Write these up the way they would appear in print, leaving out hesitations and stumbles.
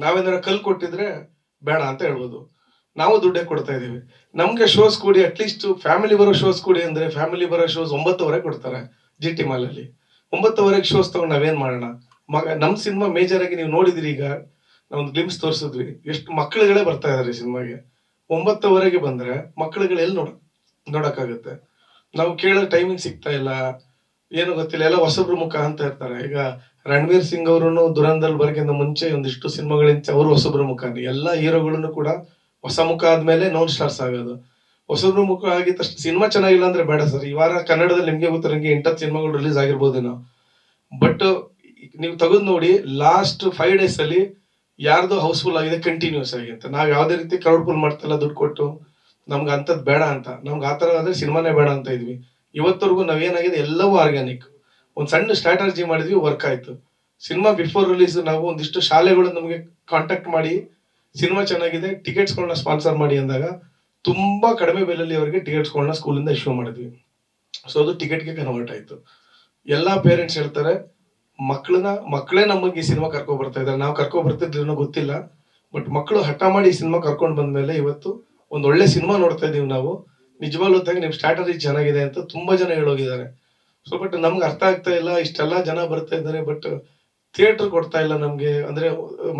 ನಾವೇನಾರ ಕಲ್ ಕೊಟ್ಟಿದ್ರೆ ಬೇಡ ಅಂತ ಹೇಳ್ಬೋದು. ನಾವು ದುಡ್ಡೇ ಕೊಡ್ತಾ ಇದೀವಿ. ನಮ್ಗೆ ಶೋಸ್ ಕೊಡಿ, ಅಟ್ಲೀಸ್ಟ್ ಫ್ಯಾಮಿಲಿ ಬರೋ ಶೋಸ್ ಕೊಡಿ ಅಂದ್ರೆ ಫ್ಯಾಮಿಲಿ ಬರೋ ಶೋಸ್ 9:00 ಕೊಡ್ತಾರೆ ಜಿ ಟಿ ಮಾಲಲ್ಲಿ. 9:00 ಶೋಸ್ ತಗೊಂಡು ನಾವೇನ್ ಮಾಡೋಣ? ನಮ್ ಸಿನಿಮಾ ಮೇಜರ್ ಆಗಿ ನೀವು ನೋಡಿದ್ರಿ, ಈಗ ನಾವೊಂದು ಗ್ಲಿಮ್ಸ್ ತೋರಿಸಿದ್ವಿ, ಎಷ್ಟು ಮಕ್ಕಳುಗಳೇ ಬರ್ತಾ ಇದಾರೆ ಸಿನಿಮಾಗೆ. 9:00 ಬಂದ್ರೆ ಮಕ್ಕಳುಗಳು ಎಲ್ಲಿ ನೋಡಕ್ಕಾಗುತ್ತೆ? ನಾವು ಕೇಳೋ ಟೈಮಿಂಗ್ ಸಿಗ್ತಾ ಇಲ್ಲ, ಏನು ಗೊತ್ತಿಲ್ಲ, ಎಲ್ಲ ಹೊಸಬ್ರು ಮುಖ ಅಂತ ಇರ್ತಾರೆ. ಈಗ ರಣವೀರ್ ಸಿಂಗ್ ಅವರು ದುರಂದಲ್ಲಿ ಬರಕ್ಕಿಂತ ಮುಂಚೆ ಒಂದಿಷ್ಟು ಸಿನಿಮಾಗಳಿಂದ ಅವರು ಹೊಸಬ್ರು ಮುಖಾನೆ. ಎಲ್ಲ ಹೀರೋಗಳನ್ನು ಕೂಡ ಹೊಸ ಮುಖ ಆದ್ಮೇಲೆ ನೋನ್ ಸ್ಟಾರ್ಸ್ ಆಗೋದು. ಹೊಸಬ್ರು ಮುಖ ಆಗಿದ ತಕ್ಷಣ ಸಿನಿಮಾ ಚೆನ್ನಾಗಿಲ್ಲ ಅಂದ್ರೆ ಬೇಡ ಸರ್. ಈ ವಾರ ಕನ್ನಡದಲ್ಲಿ ನಿಮ್ಗೆ ಗೊತ್ತಿರಂಗೆ ಇಂಥ ಸಿನಿಮಾಗಳು ರಿಲೀಸ್ ಆಗಿರ್ಬೋದೇನೋ, ಬಟ್ ನೀವು ತೆಗೆದು ನೋಡಿ, ಲಾಸ್ಟ್ 5 days ಅಲ್ಲಿ ಯಾರ್ದು ಹೌಸ್ಫುಲ್ ಆಗಿದೆ ಕಂಟಿನ್ಯೂಸ್ ಆಗಿ ಅಂತ. ನಾವ್ ಯಾವ್ದೇ ರೀತಿ ಕ್ರೌಡ್ ಮಾಡ್ತಾ ಇಲ್ಲ ದುಡ್ಡು ಕೊಟ್ಟು, ನಮ್ಗೆ ಅಂಥದ್ದು ಬೇಡ ಅಂತ. ನಮ್ಗೆ ಆತರ ಆದ್ರೆ ಸಿನಿಮಾನೇ ಬೇಡ ಅಂತ ಇದ್ವಿ. ಇವತ್ತವರೆಗೂ ನಾವೇನಾಗಿದೆ ಎಲ್ಲವೂ ಆರ್ಗ್ಯಾನಿಕ್. ಒಂದ್ ಸಣ್ಣ ಸ್ಟ್ರಾಟಜಿ ಮಾಡಿದ್ವಿ, ವರ್ಕ್ ಆಯ್ತು. ಸಿನಿಮಾ ಬಿಫೋರ್ ರಿಲೀಸ್ ನಾವು ಒಂದಿಷ್ಟು ಶಾಲೆಗಳು ನಮಗೆ ಕಾಂಟ್ಯಾಕ್ಟ್ ಮಾಡಿ ಸಿನಿಮಾ ಚೆನ್ನಾಗಿದೆ, ಟಿಕೆಟ್ಸ್ಗಳನ್ನ ಸ್ಪಾನ್ಸರ್ ಮಾಡಿ ಅಂದಾಗ ತುಂಬಾ ಕಡಿಮೆ ಬೆಲೆಯಲ್ಲಿ ಅವರಿಗೆ ಟಿಕೆಟ್ಸ್ಗಳನ್ನ ಸ್ಕೂಲಿಂದ ಇಶ್ಯೂ ಮಾಡಿದ್ವಿ. ಸೊ ಅದು ಟಿಕೆಟ್ಗೆ ಕನ್ವರ್ಟ್ ಆಯ್ತು. ಎಲ್ಲಾ ಪೇರೆಂಟ್ಸ್ ಹೇಳ್ತಾರೆ, ಮಕ್ಕಳೇ ನಮಗೆ ಈ ಸಿನಿಮಾ ಕರ್ಕೊ ಬರ್ತಾ ಇದ್ದಾರೆ. ನಾವು ಕರ್ಕೊ ಬರ್ತಿದ್ರೇನೋ ಗೊತ್ತಿಲ್ಲ, ಬಟ್ ಮಕ್ಕಳು ಹಠ ಮಾಡಿ ಈ ಸಿನಿಮಾ ಕರ್ಕೊಂಡು ಬಂದ್ಮೇಲೆ ಇವತ್ತು ಒಂದ್ ಒಳ್ಳೆ ಸಿನಿಮಾ ನೋಡ್ತಾ ಇದೀವಿ ನಾವು. ನಿಜವಾಗ್ಲೂ ಹೊತ್ತಾಗ ನಿಮ್ ಸ್ಟ್ರಾಟಜಿ ಚೆನ್ನಾಗಿದೆ ಅಂತ ತುಂಬಾ ಜನ ಹೇಳೋಗಿದ್ದಾರೆ. ಸೊ ಬಟ್ ನಮ್ಗೆ ಅರ್ಥ ಆಗ್ತಾ ಇಲ್ಲ, ಇಷ್ಟೆಲ್ಲಾ ಜನ ಬರ್ತಾ ಇದ್ದಾರೆ, ಬಟ್ ಥಿಯೇಟರ್ ಕೊಡ್ತಾ ಇಲ್ಲ ನಮ್ಗೆ, ಅಂದ್ರೆ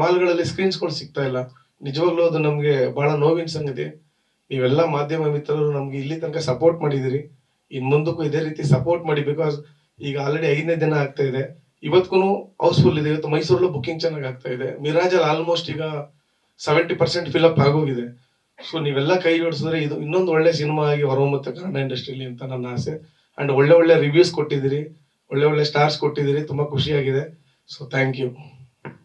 ಮಾಲ್ಗಳಲ್ಲಿ ಸ್ಕ್ರೀನ್ಸ್ಗಳು ಸಿಗ್ತಾ ಇಲ್ಲ. ನಿಜವಾಗ್ಲೂ ಅದು ನಮ್ಗೆ ಬಹಳ ನೋವಿನ ಸಂಗತಿ. ನೀವೆಲ್ಲ ಮಾಧ್ಯಮ ಮಿತ್ರರು ನಮ್ಗೆ ಇಲ್ಲಿ ತನಕ ಸಪೋರ್ಟ್ ಮಾಡಿದಿರಿ, ಇನ್ ಮುಂದಕ್ಕೂ ಇದೇ ರೀತಿ ಸಪೋರ್ಟ್ ಮಾಡಿ. ಬಿಕಾಸ್ ಈಗ ಆಲ್ರೆಡಿ 5ನೇ ದಿನ ಆಗ್ತಾ ಇದೆ, ಇವತ್ಗೂ ಹೌಸ್ಫುಲ್ ಇದೆ. ಇವತ್ತು ಮೈಸೂರಲ್ಲೂ ಬುಕಿಂಗ್ ಚೆನ್ನಾಗಿ ಆಗ್ತಾ ಇದೆ. ಮಿರಾಜಲ್ಲಿ ಆಲ್ಮೋಸ್ಟ್ ಈಗ 70% ಫಿಲಪ್ ಆಗೋಗಿದೆ. ಸೊ ನೀವೆಲ್ಲ ಕೈ ಜೋಡಿಸಿದ್ರೆ ಇದು ಇನ್ನೊಂದು ಒಳ್ಳೆ ಸಿನಿಮಾ ಆಗಿ ಹೊರಹೊಮ್ಮುತ್ತೆ ಕನ್ನಡ ಇಂಡಸ್ಟ್ರಿಲಿ ಅಂತ ನನ್ನ ಆಸೆ. ಅಂಡ್ ಒಳ್ಳೆ ಒಳ್ಳೆ ರಿವ್ಯೂಸ್ ಕೊಟ್ಟಿದ್ದೀರಿ, ಒಳ್ಳೆ ಒಳ್ಳೆ ಸ್ಟಾರ್ಸ್ ಕೊಟ್ಟಿದ್ದೀರಿ, ತುಂಬಾ ಖುಷಿಯಾಗಿದೆ. So thank you.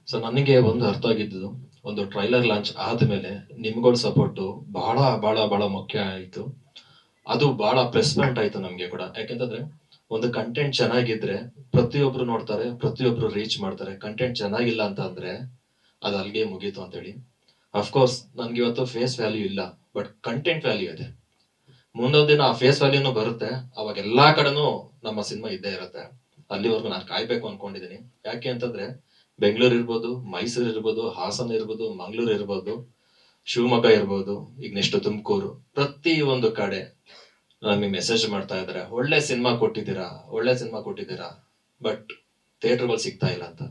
ಸೊ ನನಗೆ ಒಂದು ಅರ್ಥ ಆಗಿದ್ದು, ಒಂದು ಟ್ರೈಲರ್ ಲಾಂಚ್ ಆದ್ಮೇಲೆ ನಿಮ್ಗಳ ಸಪೋರ್ಟ್ ಬಹಳ ಬಹಳ ಬಹಳ ಮುಖ್ಯ ಆಯ್ತು. ಅದು ಬಹಳ ಪ್ಲಸ್ ಪಾಯಿಂಟ್ ಆಯ್ತು ನಮ್ಗೆ ಕೂಡ. ಯಾಕೆಂತಂದ್ರೆ ಒಂದು ಕಂಟೆಂಟ್ ಚೆನ್ನಾಗಿದ್ರೆ ಪ್ರತಿಯೊಬ್ರು ನೋಡ್ತಾರೆ, ಪ್ರತಿಯೊಬ್ರು ರೀಚ್ ಮಾಡ್ತಾರೆ. ಕಂಟೆಂಟ್ ಚೆನ್ನಾಗಿಲ್ಲ ಅಂತ ಅಂದ್ರೆ ಅದು ಅಲ್ಲಿಗೆ ಮುಗೀತು ಅಂತ ಹೇಳಿ. ಅಫ್ಕೋರ್ಸ್ ನನ್ಗೆ ಇವತ್ತು ಫೇಸ್ ವ್ಯಾಲ್ಯೂ ಇಲ್ಲ, ಬಟ್ ಕಂಟೆಂಟ್ ವ್ಯಾಲ್ಯೂ ಇದೆ. ಮುಂದೊಂದ್ ದಿನ ಆ ಫೇಸ್ ವ್ಯಾಲ್ಯೂನು ಬರುತ್ತೆ, ಅವಾಗ ಎಲ್ಲಾ ಕಡೆನೂ ನಮ್ಮ ಸಿನಿಮಾ ಇದ್ದೇ ಇರುತ್ತೆ. ಅಲ್ಲಿವರೆಗೂ ನಾನು ಕಾಯ್ಬೇಕು ಅನ್ಕೊಂಡಿದೀನಿ. ಯಾಕೆ ಅಂತಂದ್ರೆ ಬೆಂಗಳೂರು ಇರ್ಬೋದು, ಮೈಸೂರು ಇರ್ಬೋದು, ಹಾಸನ ಇರ್ಬೋದು, ಮಂಗಳೂರು ಇರ್ಬೋದು, ಶಿವಮೊಗ್ಗ ಇರ್ಬೋದು, ಈಗ ನೆಕ್ಸ್ಟ್ ತುಮಕೂರು, ಪ್ರತಿ ಒಂದು ಕಡೆ ನಮಗೆ ಮೆಸೇಜ್ ಮಾಡ್ತಾ ಇದಾರೆ, ಒಳ್ಳೆ ಸಿನಿಮಾ ಕೊಟ್ಟಿದ್ದೀರಾ, ಒಳ್ಳೆ ಸಿನಿಮಾ ಕೊಟ್ಟಿದ್ದೀರಾ, ಬಟ್ ಥಿಯೇಟರ್ಗಳು ಸಿಗ್ತಾ ಇಲ್ಲ ಅಂತ.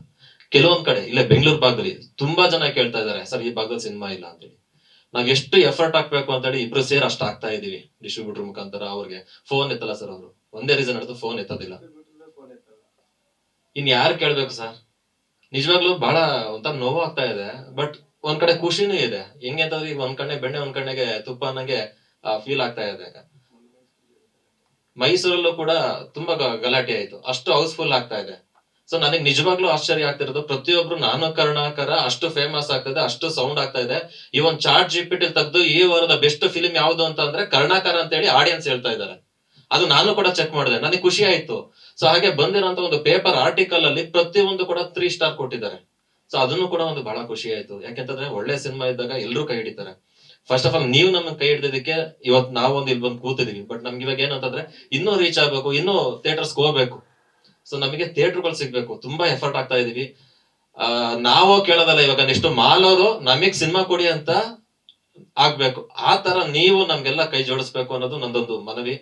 ಕೆಲವೊಂದ್ ಕಡೆ ಇಲ್ಲೇ ಬೆಂಗಳೂರು ಭಾಗದಲ್ಲಿ ತುಂಬಾ ಜನ ಕೇಳ್ತಾ ಇದಾರೆ, ಸರ್ ಈ ಭಾಗದಲ್ಲಿ ಸಿನಿಮಾ ಇಲ್ಲ ಅಂತೇಳಿ. ನಾವ್ ಎಷ್ಟು ಎಫರ್ಟ್ ಹಾಕ್ಬೇಕು ಅಂತ ಹೇಳಿ ಇಬ್ರು ಸೇರಿ ಅಷ್ಟು ಆಗ್ತಾ ಇದೀವಿ ಡಿಸ್ಟ್ರಿಬ್ಯೂಟರ್ ಮುಖಾಂತರ. ಅವ್ರಿಗೆ ಫೋನ್ ಎತ್ತಲ್ಲ ಸರ್, ಅವರು ಒಂದೇ ರೀಸನ್ ಹಿಡಿದು ಫೋನ್ ಎತ್ತೋದಿಲ್ಲ. ಇನ್ ಯಾರು ಕೇಳ್ಬೇಕು ಸರ್? ನಿಜವಾಗ್ಲೂ ಬಹಳ ಒಂಥರ ನೋವು ಆಗ್ತಾ ಇದೆ, ಬಟ್ ಒಂದ್ ಕಡೆ ಖುಷಿನೂ ಇದೆ. ಹೆಂಗೆ ಅಂತಂದ್ರೆ ಈಗ ಒಂದ್ ಕಣ್ಣೆ ಬೆಣ್ಣೆ, ಒಂದ್ ಕಣ್ಣೆಗೆ ತುಪ್ಪ ಅನ್ನಂಗೆ ಫೀಲ್ ಆಗ್ತಾ ಇದೆ. ಮೈಸೂರಲ್ಲೂ ಕೂಡ ತುಂಬಾ ಗಲಾಟೆ ಆಯ್ತು, ಅಷ್ಟು ಹೌಸ್ಫುಲ್ ಆಗ್ತಾ ಇದೆ. ಸೊ ನನಗೆ ನಿಜವಾಗ್ಲೂ ಆಶ್ಚರ್ಯ ಆಗ್ತಿರೋದು, ಪ್ರತಿಯೊಬ್ರು ನಾನು ಕರ್ಣಾಕರ ಅಷ್ಟು ಫೇಮಸ್ ಆಗ್ತದೆ, ಅಷ್ಟು ಸೌಂಡ್ ಆಗ್ತಾ ಇದೆ. ಈ ಒಂದು ಚಾರ್ಟ್ ಜಿಪಿಟಿ ತೆಗೆದು ಈ ವಾರದ ಬೆಸ್ಟ್ ಫಿಲ್ಮ್ ಯಾವ್ದು ಅಂತ ಅಂದ್ರೆ ಕರ್ಣಾಕರ ಅಂತ ಹೇಳಿ ಆಡಿಯನ್ಸ್ ಹೇಳ್ತಾ ಇದ್ದಾರೆ. ಅದು ನಾನು ಕೂಡ ಚೆಕ್ ಮಾಡಿದೆ, ನನಗೆ ಖುಷಿ ಆಯ್ತು. ಸೊ ಹಾಗೆ ಬಂದಿರೋಂತ ಒಂದು ಪೇಪರ್ ಆರ್ಟಿಕಲ್ ಅಲ್ಲಿ ಪ್ರತಿಯೊಂದು ಕೂಡ 3 ಸ್ಟಾರ್ ಕೊಟ್ಟಿದ್ದಾರೆ. ಸೊ ಅದನ್ನು ಕೂಡ ಒಂದು ಬಹಳ ಖುಷಿ ಆಯ್ತು. ಯಾಕೆಂತಂದ್ರೆ ಒಳ್ಳೆ ಸಿನಿಮಾ ಇದ್ದಾಗ ಎಲ್ಲರೂ ಕೈ ಹಿಡಿತಾರೆ. ಫಸ್ಟ್ ಆಫ್ ಆಲ್ ನೀವು ನಮ್ಮನ್ನ ಕೈ ಹಿಡಿದಕ್ಕೆ ಇವತ್ತು ನಾವೊಂದು ಇಲ್ಲಿ ಬಂದು ಕೂತಿದೀವಿ. ಬಟ್ ನಮ್ಗೆ ಇವಾಗ ಏನಂತಂದ್ರೆ ಇನ್ನೂ ರೀಚ್ ಆಗ್ಬೇಕು, ಇನ್ನೂ ಥಿಯೇಟರ್ಸ್ ಹೋಗ್ಬೇಕು. ಸೊ ನಮಗೆ ಥಿಯೇಟರ್ಗಳು ಸಿಗ್ಬೇಕು, ತುಂಬಾ ಎಫರ್ಟ್ ಆಗ್ತಾ ಇದೀವಿ. ನಾವು ಕೇಳೋದಲ್ಲ, ಇವಾಗ ನೆಕ್ಸ್ಟ್ ಮಾಲ್ ಅವರು ನಮಗ್ ಸಿನಿಮಾ ಕೊಡಿ ಅಂತ ಆಗ್ಬೇಕು. ಆ ತರ ನೀವು ನಮ್ಗೆಲ್ಲ ಕೈ ಜೋಡಿಸ್ಬೇಕು ಅನ್ನೋದು ನಂದೊಂದು ಮನವಿ.